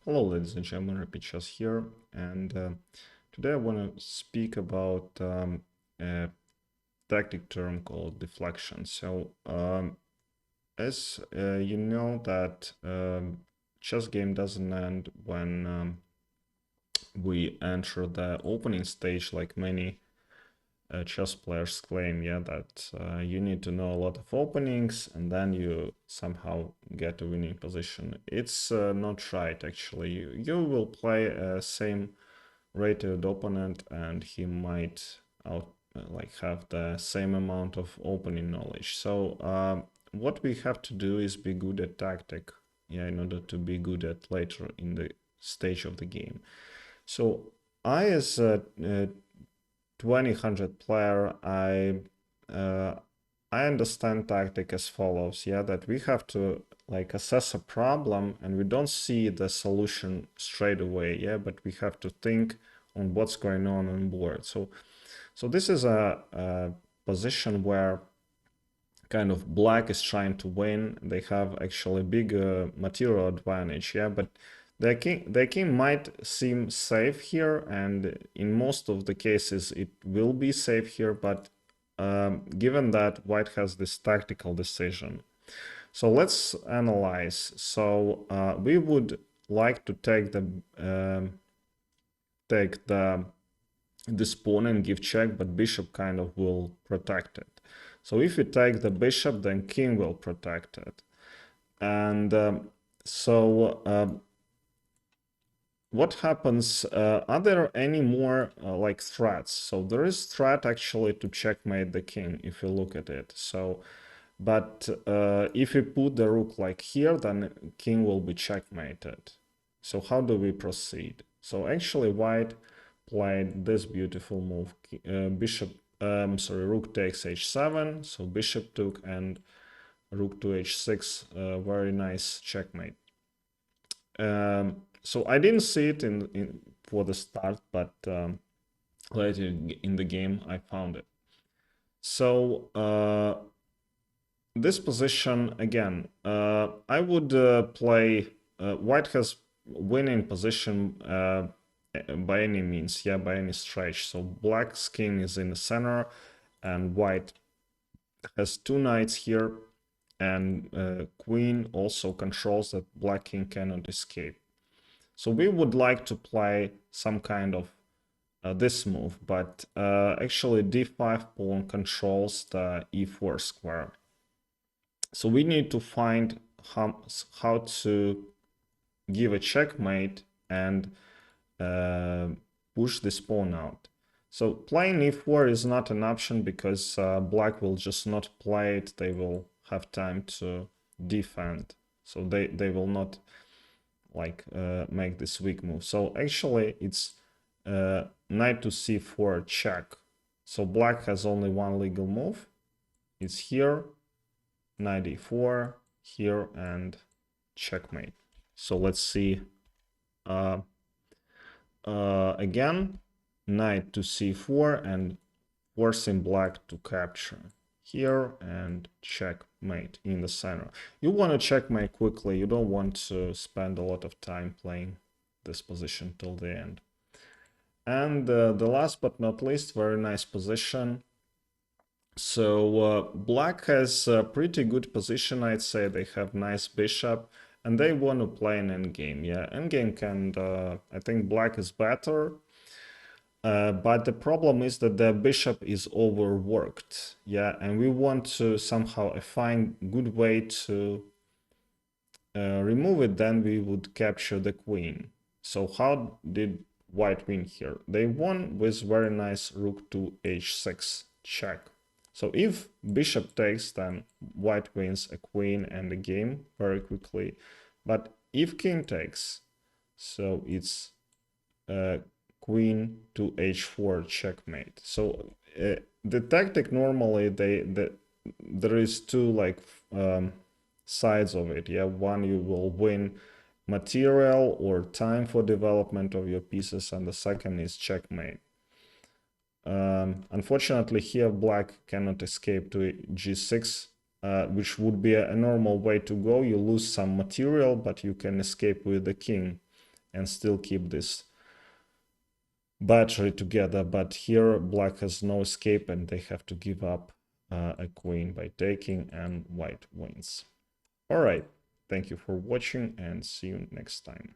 Hello, ladies and gentlemen, Rapid Chess here, and today I want to speak about a tactic term called deflection. As you know, that chess game doesn't end when we enter the opening stage, like many chess players claim, yeah, that you need to know a lot of openings and then you somehow get a winning position. It's not right, actually. You will play same rated opponent and he might have the same amount of opening knowledge. What we have to do is be good at tactic, yeah, in order to be good at later in the stage of the game. So I, as a 2000 player, uh, I understand tactic as follows, yeah, that we have to like assess a problem and we don't see the solution straight away, yeah, but we have to think on what's going on board. So this is a position where kind of black is trying to win. They have actually big material advantage, yeah, but their king might seem safe here, and in most of the cases it will be safe here, but given that white has this tactical decision. So let's analyze. We would like to take this pawn and give check, but bishop kind of will protect it. So if we take the bishop, then king will protect it. And what happens? Are there any more like threats? So there is threat actually to checkmate the king if you look at it. But if we put the rook like here, then king will be checkmated. So how do we proceed? So actually white played this beautiful move. Rook takes h7, so bishop took, and rook to h6, very nice checkmate. So I didn't see it for the start, but later in the game I found it. So this position again, I would play. White has winning position by any means, yeah, by any stretch. So black's king is in the center, and white has two knights here, and queen also controls that black king cannot escape. So we would like to play some kind of this move, but actually d5 pawn controls the e4 square. So we need to find how to give a checkmate and push this pawn out. So playing e4 is not an option because black will just not play it. They will have time to defend. So they will not like make this weak move. So actually it's knight to c4 check. So black has only one legal move. It's here, knight e4, here, and checkmate. So let's see again, knight to c4 and forcing black to capture here and checkmate in the center. You want to checkmate quickly. You don't want to spend a lot of time playing this position till the end. And the last but not least, very nice position. So black has a pretty good position, I'd say. They have nice bishop, and they want to play an endgame. Yeah, endgame can, I think black is better. But the problem is that the bishop is overworked, yeah, and we want to somehow find good way to remove it. Then we would capture the queen. So how did white win here? They won with very nice rook to h6 check. So if bishop takes, then white wins a queen and a game very quickly. But if king takes, so it's queen to h4 checkmate. So the tactic normally there is two like sides of it. Yeah, one you will win material or time for development of your pieces, and the second is checkmate. Unfortunately, here black cannot escape to g6, which would be a normal way to go. You lose some material, but you can escape with the king. and still keep this battery together. But here black has no escape and they have to give up a queen by taking, and white wins. All right, thank you for watching and see you next time.